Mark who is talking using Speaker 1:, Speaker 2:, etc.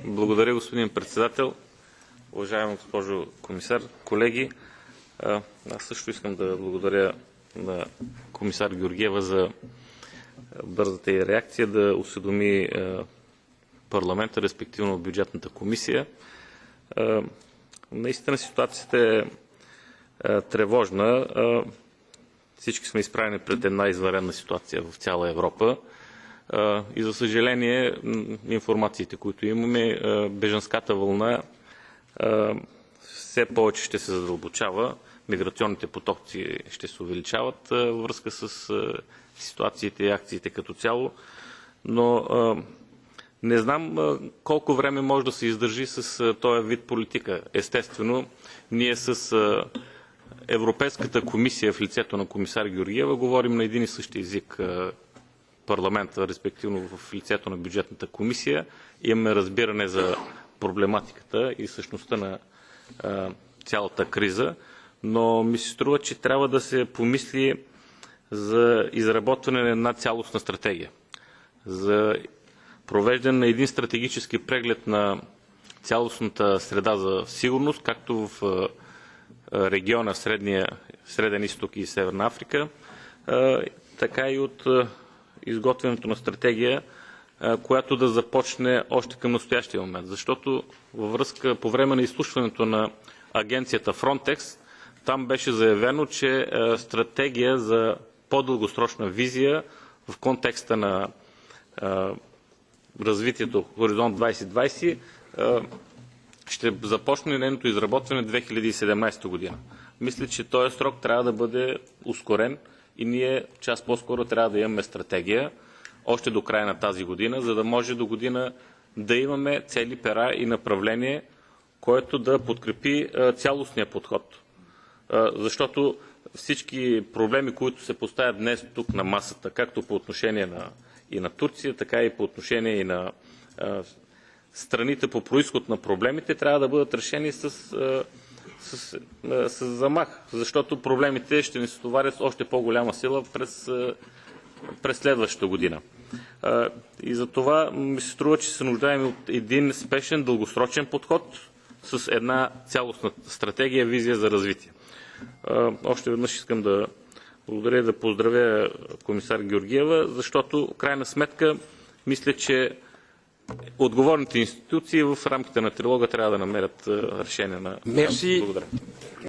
Speaker 1: Благодаря, господин председател. Уважаема госпожо комисар, колеги, аз също искам да благодаря на комисар Георгиева за бързата й реакция да осведоми парламента, респективно бюджетната комисия. Наистина ситуацията е тревожна. Всички сме изправени пред една извънредна ситуация в цяла Европа. И за съжаление, информациите, които имаме, бежанската вълна все повече ще се задълбочава, миграционните потоци ще се увеличават във връзка с ситуациите и акциите като цяло, но не знам колко време може да се издържи с този вид политика. Естествено, ние с Европейската комисия в лицето на комисар Георгиева говорим на един и същи език. Парламента, респективно в лицето на бюджетната комисия, имаме разбиране за проблематиката и същността на цялата криза, но ми се струва, че трябва да се помисли за изработване на една цялостна стратегия, за провеждане на един стратегически преглед на цялостната среда за сигурност, както в региона Среден изток и Северна Африка, така и от изготвянето на стратегия, която да започне още към настоящия момент. Защото във връзка по време на изслушването на агенцията Frontex, там беше заявено, че стратегия за по-дългосрочна визия в контекста на развитието Хоризонт 2020 ще започне нейното изработване 2017 година. Мисля, че този срок трябва да бъде ускорен и ние час по-скоро трябва да имаме стратегия още до края на тази година, за да може до година да имаме цели пера и направление, което да подкрепи цялостния подход. Защото всички проблеми, които се поставят днес тук на масата, както по отношение и на Турция, така и по отношение и на страните по происход на проблемите, трябва да бъдат решени с замах, защото проблемите ще ни се товарят с още по-голяма сила през следващата година. И за това ми се струва, че се нуждаем от един спешен, дългосрочен подход с една цялостна стратегия, визия за развитие. Още веднъж искам да благодаря и да поздравя комисар Георгиева, защото в крайна сметка мисля, че отговорните институции в рамките на трилога трябва да намерят решение на... Благодаря.